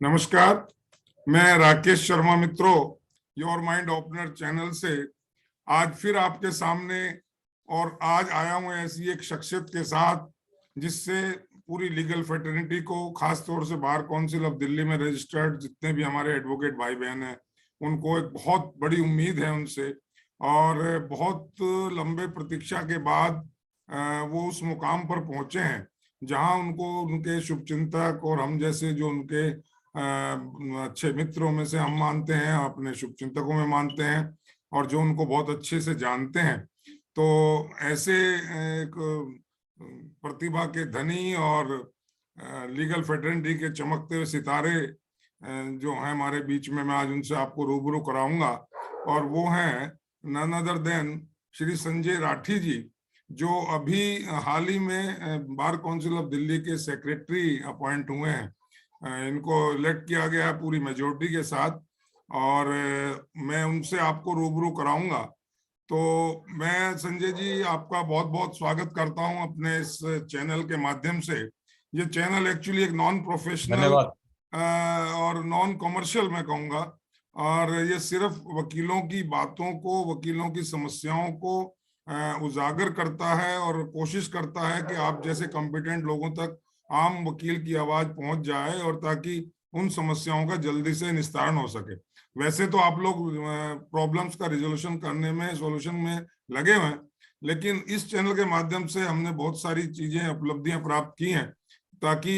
नमस्कार, मैं राकेश शर्मा मित्रों योर माइंड ओपनर चैनल से आज फिर आपके सामने और आज आया हूं ऐसी एक शख्सियत के साथ जिससे पूरी लीगल फ्रेटर्निटी को, खास तौर से बार काउंसिल ऑफ दिल्ली में रजिस्टर्ड जितने भी हमारे एडवोकेट भाई बहन हैं उनको एक बहुत बड़ी उम्मीद है उनसे, और बहुत लंबे प्रतीक्षा के बाद वो उस मुकाम पर पहुंचे हैं जहां उनको उनके शुभचिंतक और हम जैसे जो उनके अच्छे मित्रों में से हम मानते हैं, अपने शुभचिंतकों में मानते हैं और जो उनको बहुत अच्छे से जानते हैं। तो ऐसे एक प्रतिभा के धनी और लीगल फ्रेटर्निटी के चमकते हुए सितारे जो हैं हमारे बीच में, मैं आज उनसे आपको रूबरू कराऊंगा। और वो हैं none other than Shri Sanjay Rathi ji, जो अभी हाल ही में बार काउंसिल ऑफ दिल्ली के सेक्रेटरी अपॉइंट हुए हैं। इनको इलेक्ट किया गया है पूरी मेजोरिटी के साथ, और मैं उनसे आपको रूबरू कराऊंगा। तो मैं संजय जी आपका बहुत बहुत स्वागत करता हूं अपने इस चैनल के माध्यम से। ये चैनल एक्चुअली एक नॉन प्रोफेशनल और नॉन कमर्शियल मैं कहूँगा, और ये सिर्फ वकीलों की बातों को, वकीलों की समस्याओं को उजागर करता है और कोशिश करता है कि आप जैसे कॉम्पिटेंट लोगों तक आम वकील की आवाज पहुंच जाए और ताकि उन समस्याओं का जल्दी से निस्तारण हो सके। वैसे तो आप लोग प्रॉब्लम्स का रिजोल्यूशन करने में, सॉल्यूशन में लगे हुए हैं, लेकिन इस चैनल के माध्यम से हमने बहुत सारी चीजें, उपलब्धियां प्राप्त की हैं ताकि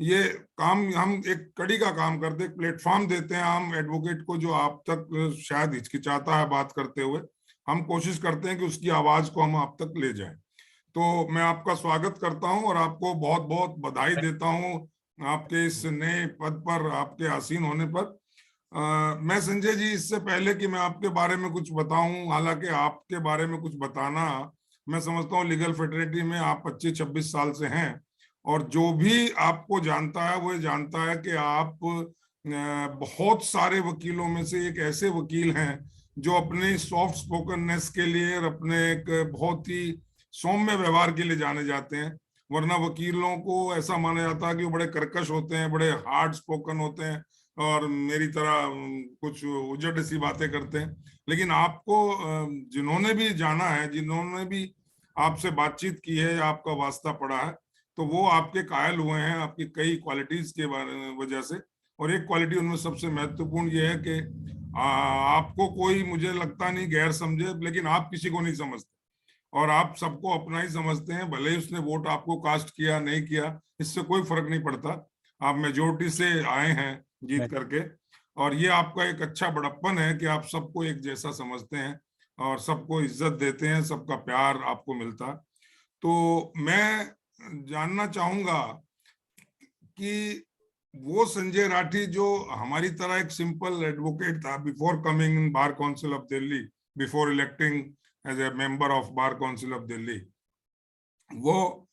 ये काम, हम एक कड़ी का काम करते, एक प्लेटफॉर्म देते हैं आम एडवोकेट को जो आप तक शायद हिचकिचाता है बात करते हुए। हम कोशिश करते हैं कि उसकी आवाज को हम आप तक ले जाएं। तो मैं आपका स्वागत करता हूं और आपको बहुत बहुत बधाई देता हूं आपके इस नए पद पर, आपके आसीन होने पर। मैं संजय जी, इससे पहले कि मैं आपके बारे में कुछ बताऊं, हालांकि आपके बारे में कुछ बताना, मैं समझता हूं लीगल फ्रेटर्निटी में आप 25-26 साल से हैं, और जो भी आपको जानता है वो ये जानता है कि आप बहुत सारे वकीलों में से एक ऐसे वकील हैं जो अपने सॉफ्ट स्पोकननेस के लिए और अपने एक बहुत ही सौम्य व्यवहार के लिए जाने जाते हैं। वरना वकीलों को ऐसा माना जाता है कि वो बड़े कर्कश होते हैं, बड़े हार्ड स्पोकन होते हैं और मेरी तरह कुछ उजड़ सी बातें करते हैं। लेकिन आपको जिन्होंने भी जाना है, जिन्होंने भी आपसे बातचीत की है, आपका वास्ता पड़ा है, तो वो आपके कायल हुए हैं आपकी कई क्वालिटीज के वजह से। और एक क्वालिटी उनमें सबसे महत्वपूर्ण ये है कि आपको कोई, मुझे लगता नहीं, गैर समझे, लेकिन आप किसी को नहीं समझते और आप सबको अपना ही समझते हैं। भले ही उसने वोट आपको कास्ट किया नहीं किया, इससे कोई फर्क नहीं पड़ता। आप मेजोरिटी से आए हैं जीत करके, और ये आपका एक अच्छा बड़प्पन है कि आप सबको एक जैसा समझते हैं और सबको इज्जत देते हैं, सबका प्यार आपको मिलता। तो मैं जानना चाहूंगा कि वो संजय राठी जो हमारी तरह एक सिंपल एडवोकेट था before coming in bar council of Delhi, before electing as a member of bar council of Delhi, वो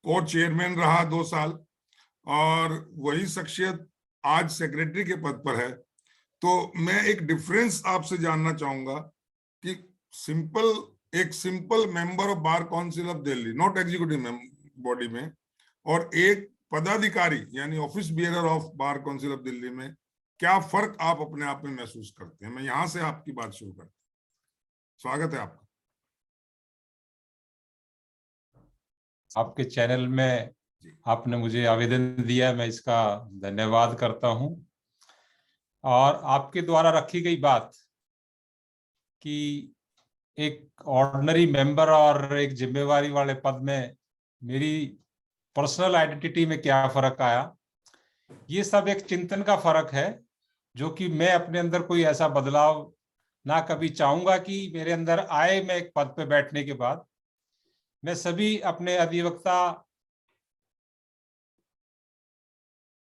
कोर्ट चेयरमैन रहा 2 साल, और वही शख्सियत आज सेक्रेटरी के पद पर है। तो मैं एक डिफरेंस आपसे जानना चाहूंगा कि एक simple member of bar council of Delhi, not executive body में, और एक पदाधिकारी यानी office bearer of bar council of Delhi में, क्या फर्क आप अपने आप में महसूस करते हैं? मैं यहां से आपकी बात शुरू करता हूं। स्वागत है आपका। आपके चैनल में आपने मुझे आवेदन दिया, मैं इसका धन्यवाद करता हूं। और आपके द्वारा रखी गई बात कि एक ऑर्डिनरी मेंबर और एक जिम्मेवारी वाले पद में मेरी पर्सनल आइडेंटिटी में क्या फर्क आया, ये सब एक चिंतन का फर्क है, जो कि मैं अपने अंदर कोई ऐसा बदलाव ना कभी चाहूंगा कि मेरे अंदर आए। मैं एक पद पे बैठने के बाद मैं सभी अपने अधिवक्ता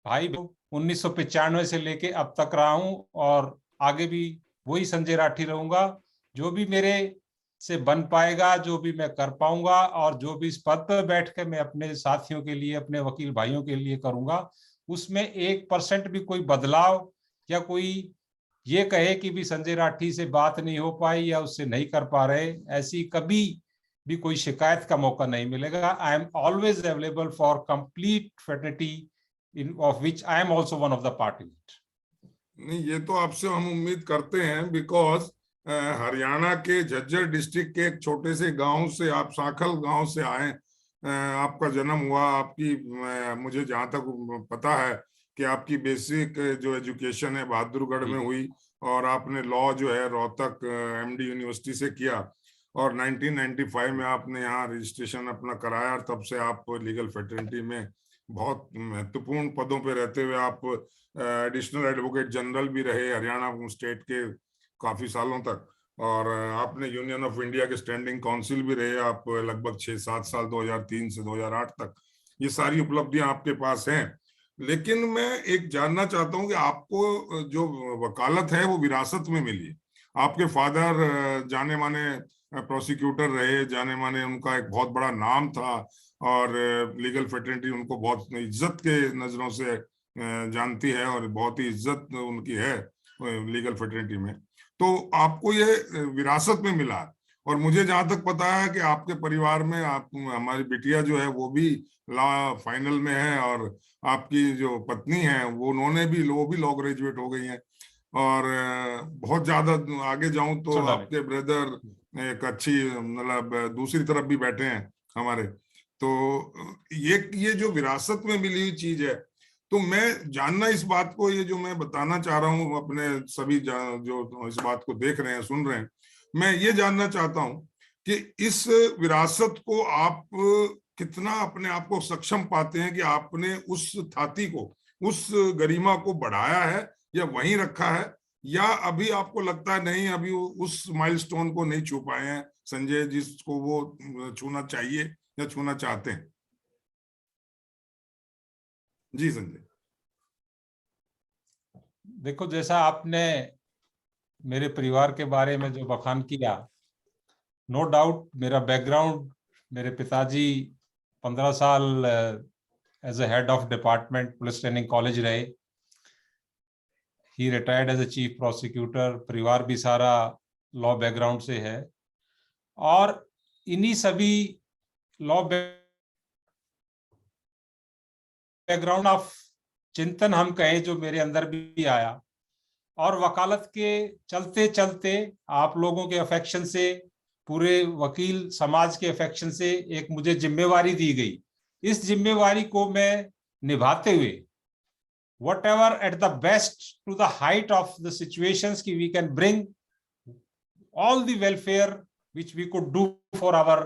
भाई 1995 से लेके अब तक रहा हूं और आगे भी वही संजय राठी रहूंगा। जो भी मेरे से बन पाएगा, जो भी मैं कर पाऊंगा, और जो भी इस पद पर बैठ कर मैं अपने साथियों के लिए, अपने वकील भाइयों के लिए करूंगा, उसमें 1% भी कोई बदलाव या कोई ये कहे कि भी संजय राठी से बात नहीं हो पाई या उससे नहीं कर पा रहे, ऐसी कभी भी कोई शिकायत का मौका नहीं मिलेगा। I am always available for complete fraternity of which I am also one of the part in it. नहीं, ये तो आपसे हम उम्मीद करते हैं, बिकॉज हरियाणा के झज्जर डिस्ट्रिक्ट के एक छोटे से गांव से, आप सांखल गांव से आए, आपका जन्म हुआ, आपकी मुझे जहां तक पता है कि आपकी बेसिक जो एजुकेशन है बहादुरगढ़ में हुई, और आपने लॉ जो है रोहतक एमडी यूनिवर्सिटी से किया, और 1995 में आपने यहाँ रजिस्ट्रेशन अपना कराया, और तब से आप लीगल फ्रेटर्निटी में बहुत महत्वपूर्ण पदों पे रहते हुए आप एडिशनल एडवोकेट जनरल भी रहे हरियाणा स्टेट के काफी सालों तक, और आपने यूनियन ऑफ इंडिया के स्टैंडिंग काउंसिल भी रहे आप लगभग 6-7 साल, 2003 से 2008 तक। ये सारी उपलब्धियां आपके पास हैं। लेकिन मैं एक जानना चाहता हूं कि आपको जो वकालत है वो विरासत में मिली। आपके फादर जाने माने प्रोसिक्यूटर रहे, जाने माने, उनका एक बहुत बड़ा नाम था, और लीगल फ्रेटर्निटी उनको बहुत इज्जत के नजरों से जानती है, और बहुत ही इज्जत उनकी है लीगल फ्रेटर्निटी में। तो आपको ये विरासत में मिला, और मुझे जहां तक पता है कि आपके परिवार में आप, हमारी बिटिया जो है वो भी लॉ फाइनल में है, और आपकी जो पत्नी है वो भी लॉ ग्रेजुएट हो गई हैं, और बहुत ज्यादा आगे जाऊं तो आपके ब्रदर एक अच्छी, मतलब दूसरी तरफ भी बैठे हैं हमारे। तो ये जो विरासत में मिली हुई चीज है, तो मैं जानना इस बात को, ये जो मैं बताना चाह रहा हूँ अपने सभी जो इस बात को देख रहे हैं, सुन रहे हैं, मैं ये जानना चाहता हूँ कि इस विरासत को आप कितना अपने आप को सक्षम पाते हैं कि आपने उस थाती को, उस गरिमा को बढ़ाया है, या वहीं रखा है, या अभी आपको लगता है नहीं, अभी उस माइलस्टोन को नहीं छू पाए हैं संजय जिसको वो छूना चाहिए या छूना चाहते हैं? जी संजय। देखो, जैसा आपने मेरे परिवार के बारे में जो बखान किया, नो डाउट मेरा बैकग्राउंड, मेरे पिताजी 15 साल as a head of department police training college रहे। He retired as a chief prosecutor. परिवार भी सारा लॉ बैकग्राउंड से है, और इन्हीं सभी लॉ बैकग्राउंड ऑफ चिंतन हम कहें जो मेरे अंदर भी आया, और वकालत के चलते चलते आप लोगों के अफेक्शन से, पूरे वकील समाज के अफेक्शन से एक मुझे जिम्मेवारी दी गई। इस जिम्मेवारी को मैं निभाते हुए whatever at the best to the height of the situations ki we can bring all the welfare which we could do for our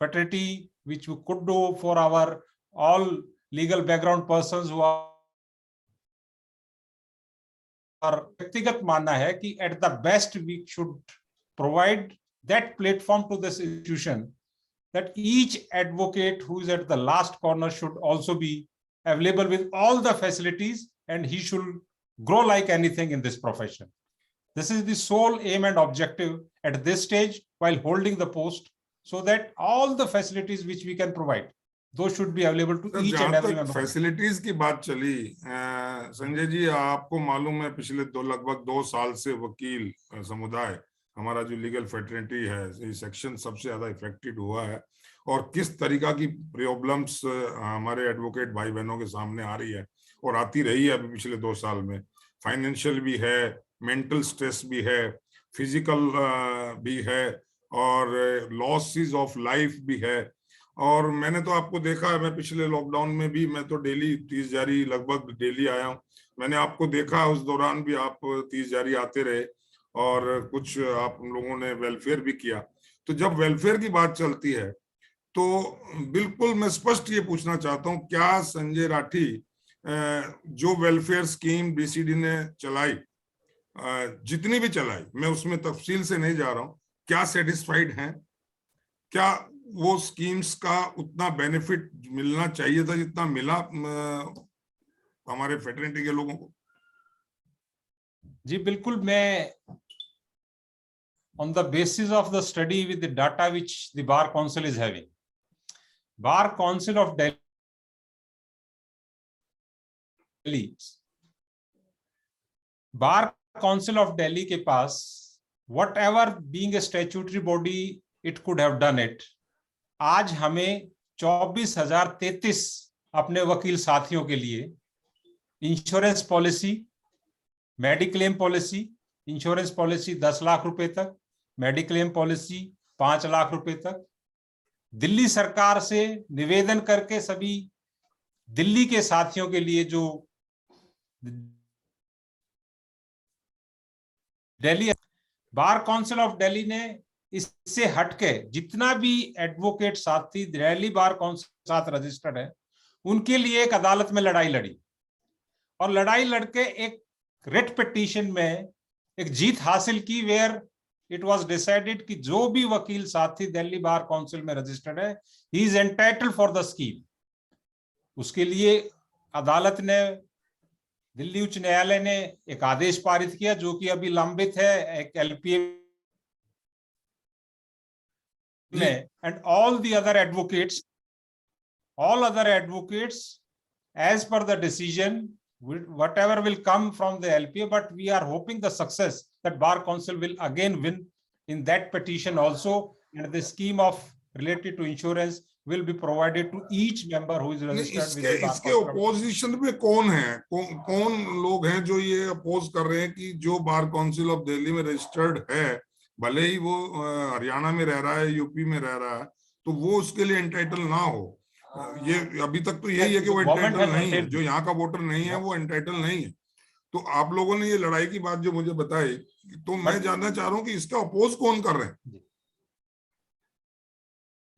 fraternity, which we could do for our all legal background persons who are व्यक्तिगत मानना है कि at the best we should provide that platform to this institution, that each advocate who is at the last corner should also be available with all the facilities, and he should grow like anything in this profession. This is the sole aim and objective at this stage while holding the post, so that all the facilities which we can provide, those should be available to each and every member. Facilities की बात चली, संजय जी आपको मालूम है पिछले लगभग 2 साल से वकील समुदाय, हमारा जो लीगल फ्रेटर्निटी है, ये सेक्शन सबसे ज्यादा इफेक्टेड हुआ है, और किस तरीका की प्रॉब्लम्स हमारे एडवोकेट भाई बहनों के सामने आ रही है, और आती रही है अभी पिछले 2 साल में। फाइनेंशियल भी है, मेंटल स्ट्रेस भी है, फिजिकल भी है, और लॉसेस ऑफ लाइफ भी है। और मैंने तो आपको देखा है, मैं पिछले लॉकडाउन में भी, मैं तो डेली 30 जारी लगभग डेली आया हूँ, मैंने आपको देखा, उस दौरान भी आप 30 जारी आते रहे, और कुछ आप लोगों ने वेलफेयर भी किया। तो जब वेलफेयर की बात चलती है तो बिल्कुल मैं स्पष्ट ये पूछना चाहता हूँ, क्या संजय राठी जो वेलफेयर स्कीम बीसीडी ने चलाई, जितनी भी चलाई, मैं उसमें तफसील से नहीं जा रहा हूँ, क्या सेटिस्फाइड हैं? क्या वो स्कीम्स का उतना बेनिफिट मिलना चाहिए था जितना मिला हमारे फ्रेटर्निटी के लोगों को? जी बिल्कुल, मैं on the basis of the study with the data which the Bar Council is having, Bar Council of Delhi, Bar Council of Delhi के पास whatever being a statutory body it could have done it, आज हमें 24,033 अपने वकील साथियों के लिए insurance policy, mediclaim policy, insurance policy 10 lakh रुपए तक, मेडिक्लेम पॉलिसी 5 लाख रुपए तक, दिल्ली सरकार से निवेदन करके सभी दिल्ली के साथियों के लिए जो दिल्ली बार काउंसिल ऑफ दिल्ली ने इससे हटके जितना भी एडवोकेट साथी दिल्ली बार काउंसिल साथ रजिस्टर्ड है उनके लिए एक अदालत में लड़ाई लड़ी और लड़ाई लड़के एक रिट पिटीशन में एक जीत हासिल की, वेयर इट वाज डिसाइडेड कि जो भी वकील साथी दिल्ली बार काउंसिल में रजिस्टर्ड है he is entitled for the scheme. उसके लिए अदालत ने, दिल्ली उच्च न्यायालय ने एक आदेश पारित किया जो कि अभी लंबित है एक एलपीए में, and all the other advocates as per the decision whatever will come from the LPA, but we are hoping the success that bar council will again win in that petition also, and the scheme of related to insurance will be provided to each member who is registered with the bar इसके opposition में कौन है, कौन लोग हैं जो ये oppose कर रहे हैं कि जो बार काउंसिल ऑफ दिल्ली में रजिस्टर्ड है, भले ही वो हरियाणा में रह रहा है, यूपी में रह रहा है, तो वो उसके लिए एंटाइटल ना हो? ये अभी तक तो यही है कि वो एंटाइटल नहीं है, जो यहाँ का वोटर नहीं है वो एंटाइटल नहीं है। तो आप लोगों ने ये लड़ाई की बात जो मुझे बताई, तो मैं जानना चाह रहा हूँ कि इसका अपोज कौन कर रहे हैं?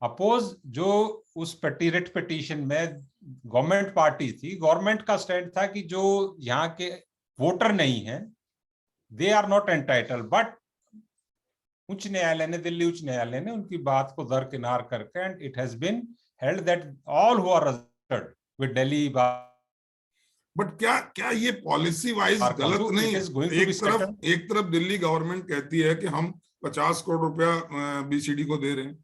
अपोज जो उस रिट पिटीशन में गवर्नमेंट पार्टी थी, गवर्नमेंट का स्टैंड था कि जो यहाँ के वोटर नहीं है they are not entitled, but उच्च न्यायालय ने, दिल्ली उच्च न्यायालय ने उनकी बात को दरकिनार करके and it has been held that all who are registered with Delhi bar, but क्या ये पॉलिसी वाइज गलत नहीं? एक तरफ दिल्ली गवर्नमेंट कहती है कि हम 50 करोड़ रुपया बीसीडी को दे रहे हैं,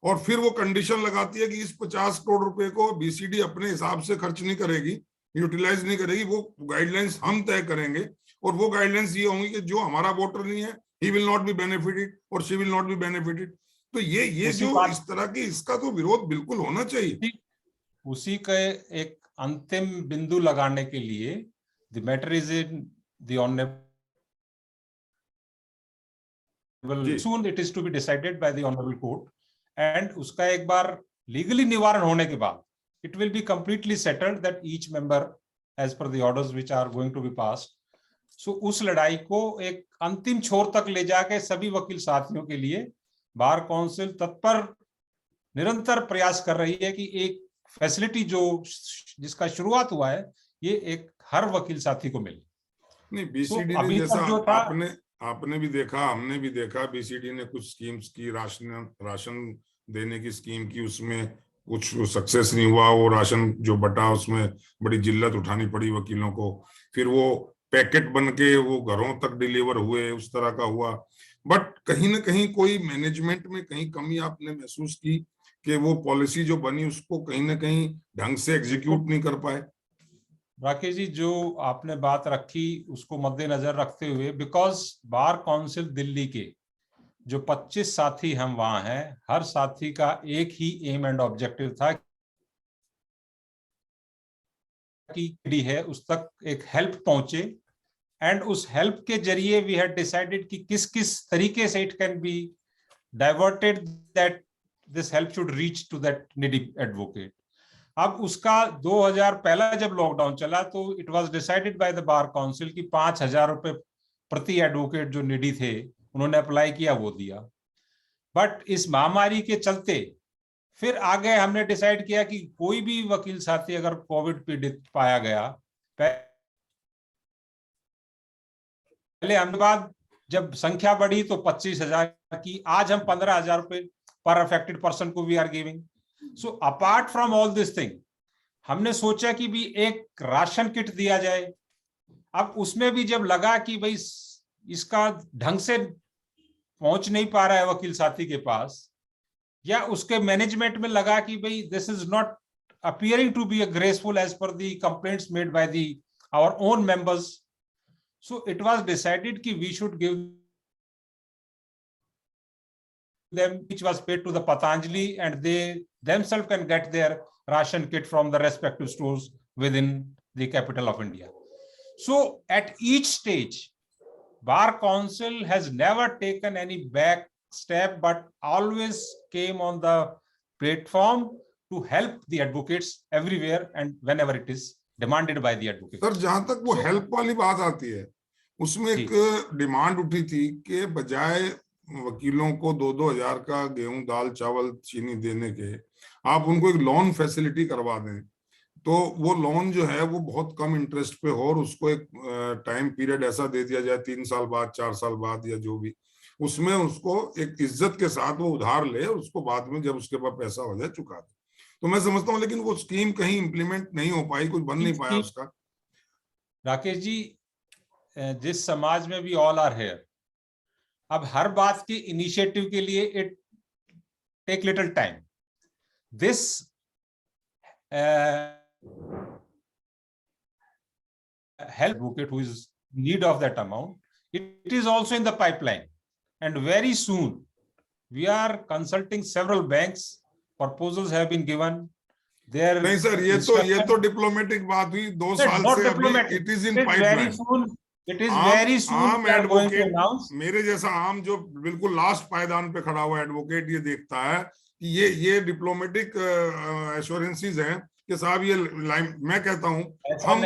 और फिर वो कंडीशन लगाती है कि इस 50 करोड़ रुपए को बीसीडी अपने हिसाब से खर्च नहीं करेगी, यूटिलाइज नहीं करेगी, वो गाइडलाइंस हम तय करेंगे, और वो गाइडलाइंस ये होंगी कि जो हमारा वोटर नहीं है he will not be benefited और she will not be benefited. तो ये जो इस तरह की, इसका तो विरोध बिल्कुल होना चाहिए। उसी का एक अंतिम बिंदु लगाने के लिए the matter is in the honourable, soon it is to be decided by the honourable court, and उसका एक बार लीगली निवारण होने के बाद it will be completely settled that each member as per the orders which are going to be passed. So उस लड़ाई को एक अंतिम छोर तक ले जाके सभी वकील साथियों के लिए बार काउंसिल तत्पर निरंतर प्रयास कर रही है कि एक फैसिलिटी जो जिसका शुरुआत हुआ है ये एक हर वकील साथी को मिले। नहीं, बीसीडी ने जैसा आपने भी देखा, हमने भी देखा, बीसीडी ने कुछ स्कीम्स की, राशन देने की स्कीम की, उसमें कुछ सक्सेस नहीं हुआ, वो राशन जो बटा उसमें बड़ी जिल्लत उठानी पड़ी वकीलों को, फिर वो पैकेट बन के वो घरों तक डिलीवर हुए, उस तरह का हुआ। बट कहीं ना कहीं कोई मैनेजमेंट में कहीं कमी आपने महसूस की कि वो पॉलिसी जो बनी उसको कहीं ना कहीं ढंग से एग्जीक्यूट नहीं कर पाए? राकेश जी, जो आपने बात रखी उसको मद्देनजर रखते हुए, बिकॉज बार काउंसिल दिल्ली के जो 25 साथी हम वहां हैं, हर साथी का एक ही एम एंड ऑब्जेक्टिव था कि है उस तक एक हेल्प पहुंचे, एंड उस हेल्प के जरिए वी हैड डिसाइडेड कि किस किस तरीके से it can be diverted that this help should reach to that needy advocate. अब उसका 2000 पहला जब लॉकडाउन चला तो it was decided by the bar council कि 5,000 रुपए प्रति एडवोकेट जो नीडी थे उन्होंने अप्लाई किया, वो दिया। बट इस महामारी के चलते फिर आगे हमने डिसाइड किया कि कोई भी वकील साथी अगर कोविड पीड़ित पाया गया, पहले हमने बाद जब संख्या बढ़ी तो 25,000 की, आज हम 15,000 रुपए पर अफेक्टेड पर्सन को we are giving. So apart from all this thing हमने सोचा कि भी एक राशन किट दिया जाए। अब उसमें भी जब लगा कि भाई इसका ढंग से पहुंच नहीं पा रहा है वकील साथी के पास, या उसके मैनेजमेंट में लगा कि भाई this is not appearing to be a graceful as per the complaints made by our own members, so it was decided कि we should give them, which was paid to the Patanjali, and they themselves can get their ration kit from the respective stores within the capital of India. So at each stage, Bar Council has never taken any back step, but always came on the platform to help the advocates everywhere and whenever it is demanded by the advocates. Sir, जहां तक वो help वाली बात आती है, उसमें एक demand उठी थी कि बजाय वकीलों को 2-2 हजार का गेहूं, दाल, चावल, चीनी देने के, आप उनको एक लोन फैसिलिटी करवा दें, तो वो लोन जो है वो बहुत कम इंटरेस्ट पे हो और उसको एक टाइम पीरियड ऐसा दे दिया जाए 3 साल बाद, 4 साल बाद, या जो भी, उसमें उसको एक इज्जत के साथ वो उधार ले और उसको बाद में जब उसके पास पैसा हो जाए चुका दे। तो मैं समझता हूँ, लेकिन वो स्कीम कहीं इम्प्लीमेंट नहीं हो पाई, कुछ बन नहीं पाया उसका। राकेश जी, जिस समाज में भी ऑल आर हेयर, अब हर बात की इनिशिएटिव के लिए it take little time. This help advocate who is in need of that amount, it is also in the pipeline, and very soon we are consulting several banks. Proposals have been given. There नहीं sir, ये तो diplomatic बात हुई 2 साल से, अभी it is in pipeline. It is very soon. आम advocate, मेरे जैसा आम जो बिल्कुल लास्ट पायदान पे खड़ा हुआ एडवोकेट, ये देखता है कि ये डिप्लोमेटिक एश्योरेंसेस हैं कि साहब ये लाइन, मैं कहता हूं हम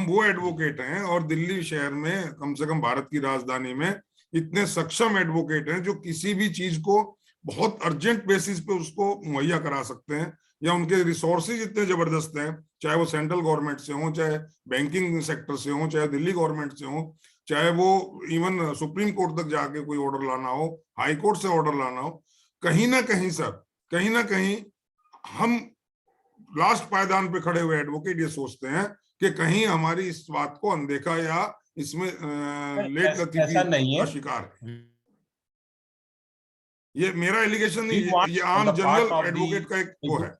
वो एडवोकेट हैं और दिल्ली शहर में, कम से कम भारत की राजधानी में, इतने सक्षम एडवोकेट हैं जो किसी भी चीज को बहुत अर्जेंट बेसिस पे उसको मुहैया करा सकते हैं, या उनके रिसोर्सेज इतने जबरदस्त हैं, चाहे वो सेंट्रल गवर्नमेंट से हो, चाहे बैंकिंग सेक्टर से हो, चाहे दिल्ली गवर्नमेंट से हो, चाहे वो इवन सुप्रीम कोर्ट तक जाके कोई ऑर्डर लाना हो, हाई कोर्ट से ऑर्डर लाना हो। कहीं ना कहीं सर, कहीं ना कहीं हम लास्ट पायदान पे खड़े हुए एडवोकेट ये सोचते हैं कि कहीं हमारी इस बात को अनदेखा या इसमें लेट लतीफी का शिकार है। ये मेरा एलिगेशन नहीं, ये आम जनरल एडवोकेट का एक वो है।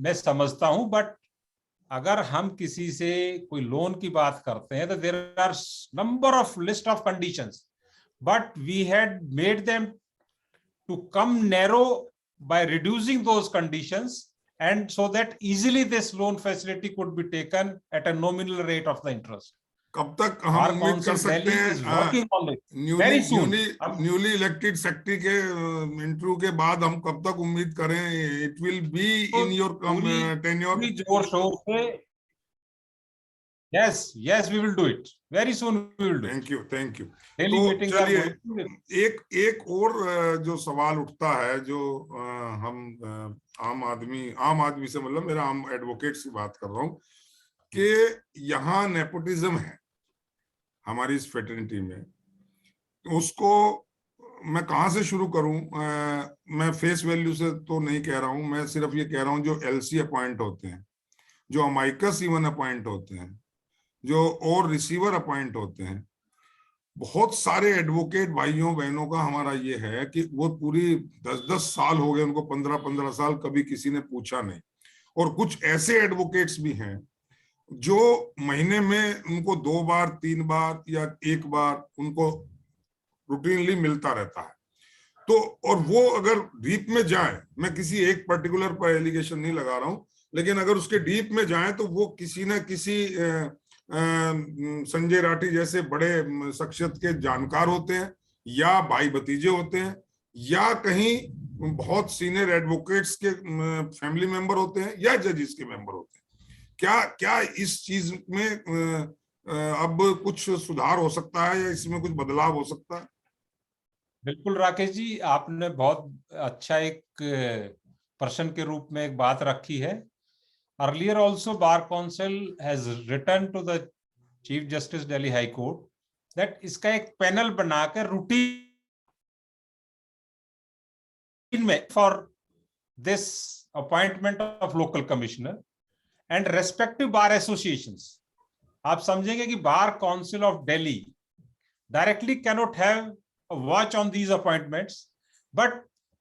मैं समझता हूं, बट अगर हम किसी से कोई लोन की बात करते हैं तो there are number of list of conditions, but we had made them to come narrow by reducing those conditions, and so that easily this loan facility could be taken at a nominal rate of the interest. कब तक हम उम्मीद कर सकते हैं newly elected secretary के interview के बाद, हम कब तक उम्मीद करें it will be in your tenure? जोर शोर से yes we will do it very soon, we will do it. Thank you तो चलिए, एक और जो सवाल उठता है, जो हम आम आदमी से, मतलब मेरा आम एडवोकेट से बात कर रहा हूं, कि यहाँ नेपोटिज्म है हमारी इस फेटर्निटी में, उसको मैं कहाँ से शुरू करूं? मैं फेस वैल्यू से तो नहीं कह रहा हूं, मैं सिर्फ ये कह रहा हूं जो एलसी अपॉइंट होते हैं, जो अमाइकस इवन अपॉइंट होते हैं, जो और रिसीवर अपॉइंट होते हैं, बहुत सारे एडवोकेट भाइयों बहनों का हमारा ये है कि वो पूरी 10-10 साल हो गए उनको, 15-15 साल, कभी किसी ने पूछा नहीं। और कुछ ऐसे एडवोकेट्स भी हैं जो महीने में उनको 2 बार 3 बार या 1 बार उनको रूटीनली मिलता रहता है। तो और वो अगर डीप में जाए, मैं किसी एक पर्टिकुलर पर एलिगेशन नहीं लगा रहा हूं, लेकिन अगर उसके डीप में जाए तो वो किसी न किसी संजय राठी जैसे बड़े शख्सियत के जानकार होते हैं, या भाई भतीजे होते हैं, या कहीं बहुत सीनियर एडवोकेट्स के फैमिली मेंबर होते हैं, या जजेस के मेंबर होते हैं। क्या इस चीज में अब कुछ सुधार हो सकता है, या इसमें कुछ बदलाव हो सकता है? बिल्कुल राकेश जी, आपने बहुत अच्छा एक प्रश्न के रूप में एक बात रखी है। Earlier also Bar Council has written to the Chief Justice Delhi High Court that इसका एक पैनल बनाकर रूटीन में for this appointment of local commissioner and respective bar associations. आप समझेंगे कि Bar Council of Delhi directly cannot have a watch on these appointments, but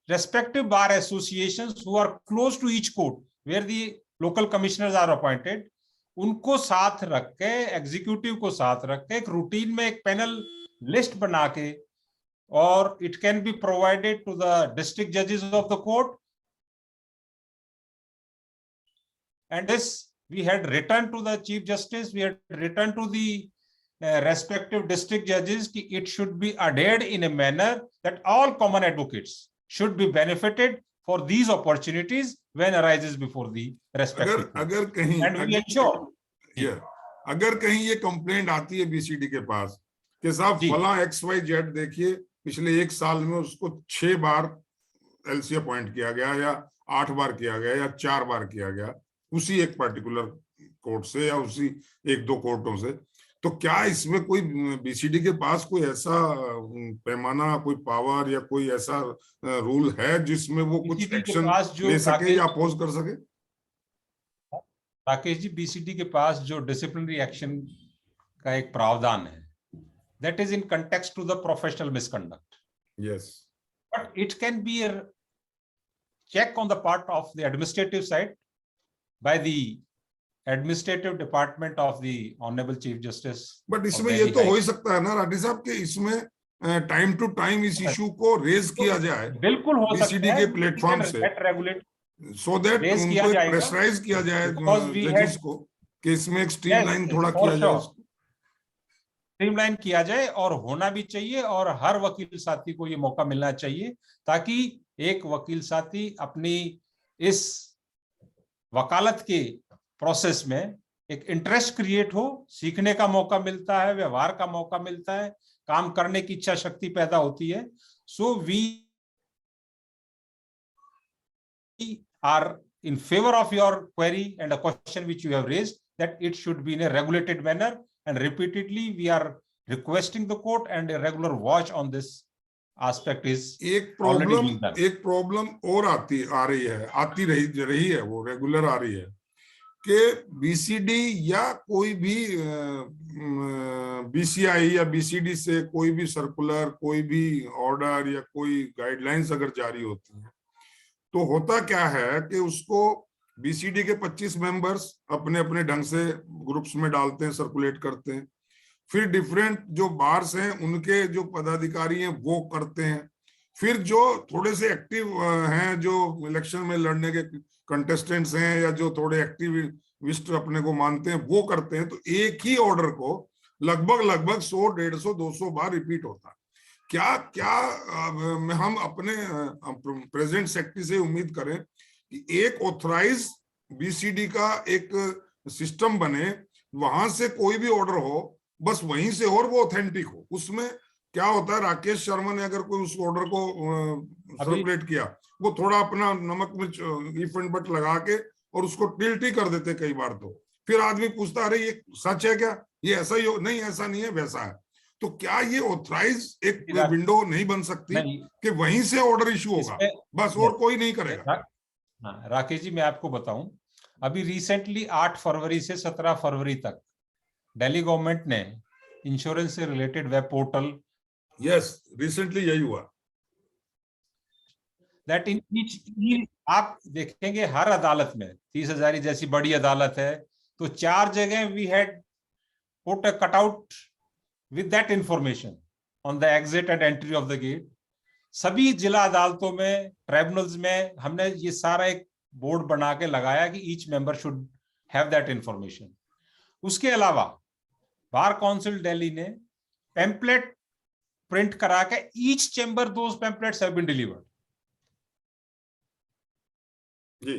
respective bar associations who are close to each court where the local commissioners are appointed, उनको साथ रख के, executive को साथ रख के, एक रूटीन में एक पैनल लिस्ट बना के or it can be provided to the district judges of the court. And this we had written to the Chief Justice, we had written to the respective district judges, it should be adhered in a manner that all common advocates should be benefited for these opportunities when arises before the respective. अगर कहीं and we ensure, अगर कहीं ये complaint आती है BCD के पास कि साहब फला XYZ देखिए पिछले 1 साल में उसको 6 बार एलसी अपॉइंट किया गया या 8 बार किया गया या 4 बार किया गया उसी एक पर्टिकुलर कोर्ट से या उसी 1-2 कोर्टों से, तो क्या इसमें कोई बीसीडी के पास कोई ऐसा पैमाना, कोई पावर या कोई ऐसा रूल है जिसमें वो कुछ एक्शन ले सके या अपोज कर सके? राकेश जी, बीसीडी के पास जो डिसिप्लिनरी एक्शन का एक प्रावधान है, that is in context to the professional misconduct. Yes. But it can be a check on the part of the administrative side by the administrative department of the Honorable Chief Justice. But इसमें ये तो हो ही सकता है ना राठी साहब कि इसमें टाइम टू टाइम इस इशू को रेज किया जाए, बिल्कुल हो सकता है बीसीडी के प्लेटफॉर्म से, so that उनको प्रेशराइज किया जाए जजेस को कि इसमें एक स्ट्रीमलाइन थोड़ा किया जाए, स्ट्रीमलाइन किया जाए और होना भी चाहिए, और हर वकील साथी को ये मौका मिलना चाहिए ताकि एक वकील साथी अपनी इस वकालत के प्रोसेस में एक इंटरेस्ट क्रिएट हो, सीखने का मौका मिलता है, व्यवहार का मौका मिलता है, काम करने की इच्छा शक्ति पैदा होती है. So we are in favor of your query and a question which you have raised, that it should be in a regulated manner, and repeatedly we are requesting the court, and a regular watch on this aspect is already being done. एक problem और आती रही है, वो regular आ रही है कि BCD या कोई भी बीसीआई या बीसीडी से कोई भी सर्कुलर, कोई भी ऑर्डर या कोई गाइडलाइंस अगर जारी होती है तो होता क्या है कि उसको बीसीडी के 25 मेंबर्स अपने अपने ढंग से ग्रुप्स में डालते हैं, सर्कुलेट करते हैं, फिर डिफरेंट जो बार्स हैं उनके जो पदाधिकारी हैं वो करते हैं, फिर जो थोड़े से एक्टिव हैं, जो इलेक्शन में लड़ने के कंटेस्टेंट्स हैं या जो थोड़े एक्टिविस्ट अपने को मानते हैं वो करते हैं, तो एक ही ऑर्डर को लगभग 100, 150, 200 बार रिपीट होता है. क्या हम अपने प्रेजेंट सेक्रेटरी से उम्मीद करें कि एक ऑथराइज बीसीडी का एक सिस्टम बने, वहां से कोई भी ऑर्डर हो बस वहीं से और वो ऑथेंटिक हो? उसमें क्या होता है, राकेश शर्मा ने अगर कोई उस ऑर्डर को सर्कुलेट किया, वो थोड़ा अपना नमक मिर्च इफ एंड बट लगा के और उसको टिल्टी कर देते कई बार, तो फिर आदमी पूछता अरे ये सच है क्या, ये ऐसा ही हो, नहीं ऐसा नहीं है वैसा है. तो क्या ये ऑथराइज एक विंडो नहीं बन सकती कि वहीं से ऑर्डर इशू होगा बस और कोई नहीं करेगा? राकेश जी, मैं आपको बताऊं, अभी रिसेंटली 8 फरवरी से 17 फरवरी तक दिल्ली गवर्नमेंट ने इंश्योरेंस से related web portal, yes recently यही हुआ, दैट इन ईच आप देखेंगे हर अदालत में 30,000 जैसी बड़ी अदालत है तो 4 जगह we had put a cutout with that information on the exit and entry of the gate. सभी जिला अदालतों में, ट्राइब्यूनल्स में हमने ये सारा एक बोर्ड बना के लगाया कि each member should have that information. उसके अलावा बार काउंसिल दिल्ली ने पैम्पलेट प्रिंट करा के each chamber those pamphlets have been delivered. जी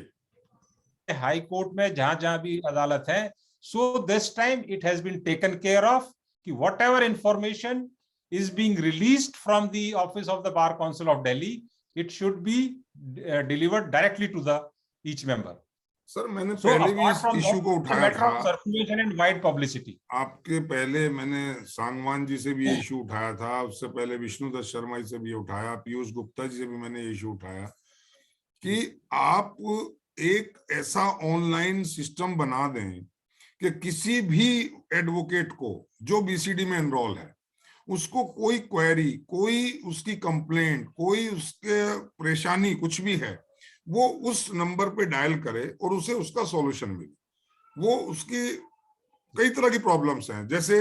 हाई कोर्ट में जहां भी अदालत है, so this time it has been taken care of कि whatever information is being released from the office of the Bar Council of Delhi, it should be delivered directly to the each member. Sir मैंने पहले भी इस issue को उठाया था, circulation and wide publicity. आपके पहले मैंने सांगवान जी से भी ये इशू उठाया था, उससे पहले विष्णुदत्त शर्मा जी से भी उठाया, पीयूष गुप्ता जी से भी मैंने ये इशू उठाया कि आप एक ऐसा ऑनलाइन सिस्टम बना दें कि किसी भी एडवोकेट को जो बीसीडी में एनरोल है उसको कोई क्वेरी, कोई उसकी कंप्लेंट, कोई उसके परेशानी कुछ भी है, वो उस नंबर पे डायल करे और उसे उसका सॉल्यूशन मिले. वो उसकी कई तरह की प्रॉब्लम्स हैं, जैसे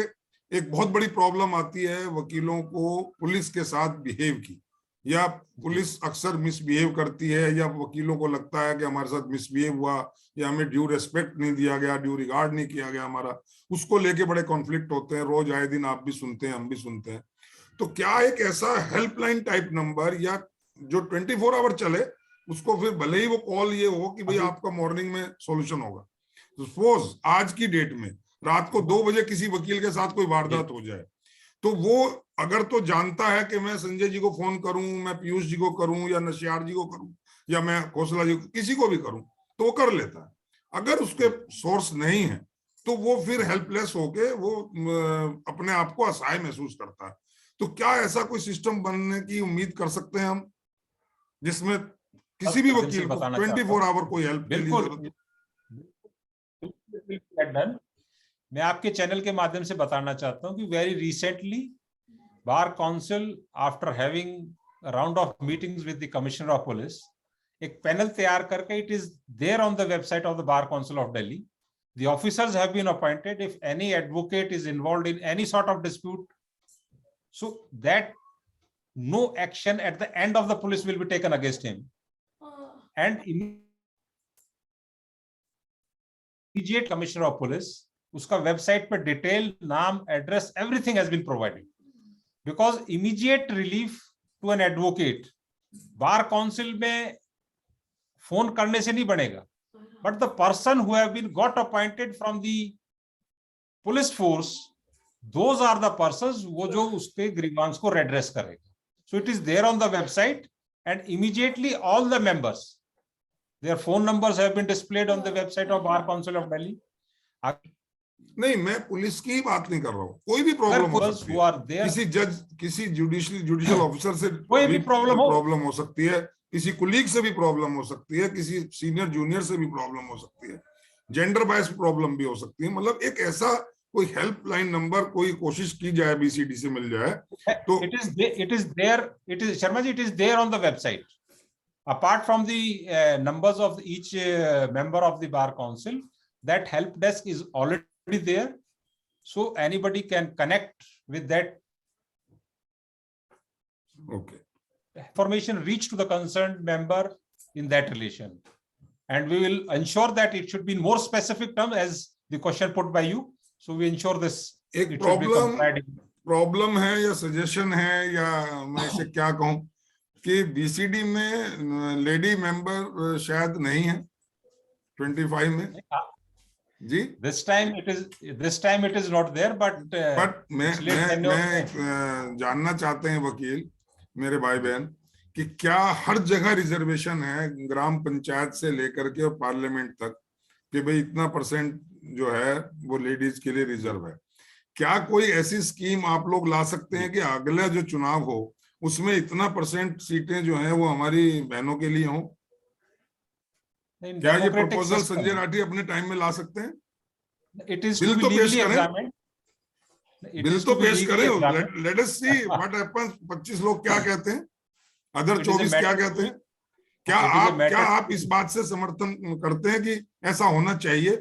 एक बहुत बड़ी प्रॉब्लम आती है वकीलों को पुलिस के साथ बिहेव की, या पुलिस अक्सर मिसबिहेव करती है, या वकीलों को लगता है कि हमारे साथ मिसबिहेव हुआ या हमें ड्यू रेस्पेक्ट नहीं दिया गया, ड्यू रिगार्ड नहीं किया गया हमारा, उसको लेके बड़े कॉन्फ्लिक्ट होते हैं। रोज आए दिन आप भी सुनते हैं, हम भी सुनते हैं। तो क्या एक ऐसा हेल्पलाइन टाइप नंबर या जो 24 आवर चले, उसको फिर भले ही वो कॉल ये हो कि भाई आपका मॉर्निंग में सॉल्यूशन होगा, सपोज आज की डेट में रात को 2 बजे किसी वकील के साथ कोई वारदात हो जाए, तो वो अगर तो जानता है कि मैं संजय जी को फोन करूं, मैं पीयूष जी को करूं, या नशियार जी को करूं, या मैं खोसला जी को, किसी को भी करूं, तो वो कर लेता है। अगर उसके सोर्स नहीं है तो वो फिर हेल्पलेस होके वो अपने आप को असहाय महसूस करता है। तो क्या ऐसा कोई सिस्टम बनने की उम्मीद कर सकते हैं हम, जिसमें किसी भी वकील को 24 आवर कोई हेल्प के लिए जरूरत? बिल्कुल। मैं आपके चैनल के माध्यम से बताना चाहता हूं कि very recently bar council, after having round of meetings with the commissioner of police, एक पैनल तैयार करके, it is there on the website of the bar council of Delhi. The officers have been appointed. If any advocate is involved in any sort of dispute, so that no action at the end of the police will be taken against him. And immediate commissioner of police, uska website pe detail, naam, address, everything has been provided. Because immediate relief to an advocate, bar council में phone करने से नहीं बनेगा. But the person who have been got appointed from the police force, those are the persons वो जो उसके grievance को redress करेगा. So it is there on the website, and immediately all the members, their phone numbers have been displayed on the website of Bar Council of Delhi. नहीं, मैं police की बात नहीं कर रहा हूँ, कोई भी प्रॉब्लम हो सकती है, किसी जज, किसी जुडिशियल ऑफिसर से कोई भी प्रॉब्लम हो सकती है, किसी कुलीग से भी प्रॉब्लम हो सकती है, किसी सीनियर जूनियर से भी प्रॉब्लम हो सकती है, जेंडर बायस प्रॉब्लम भी हो सकती है। मतलब एक ऐसा कोई हेल्पलाइन नंबर कोई कोशिश की जाए बीसीडी से मिल जाए तो it is there, Sharma ji, it is there on the website. Apart from the numbers of each member of the bar council, that help desk is already there, so anybody can connect with that. Okay. Information reach to the concerned member in that relation, and we will ensure that it should be in more specific terms as the question put by you. So we ensure this. एक problem है या suggestion है या मैं इसे क्या कहूं कि बीसीडी में लेडी मेंबर शायद नहीं है 25 में जी. This time it is not there, but मैं जानना चाहते हैं वकील मेरे भाई बहन कि क्या हर जगह रिजर्वेशन है, ग्राम पंचायत से लेकर के पार्लियामेंट तक, कि भाई इतना % जो है वो लेडीज के लिए रिजर्व है? क्या कोई ऐसी स्कीम आप लोग ला सकते हैं कि अगला जो चुनाव हो उसमें इतना % सीटें जो हैं वो हमारी बहनों के लिए हों? क्या ये प्रपोजल संजय राठी अपने टाइम में ला सकते हैं? बिल तो पेश करें, बिल तो पेश करें, let us see what happens. 25 लोग क्या कहते हैं, अदर 24 क्या कहते हैं? क्या आप इस बात से समर्थन करते हैं कि ऐसा होना चाहिए?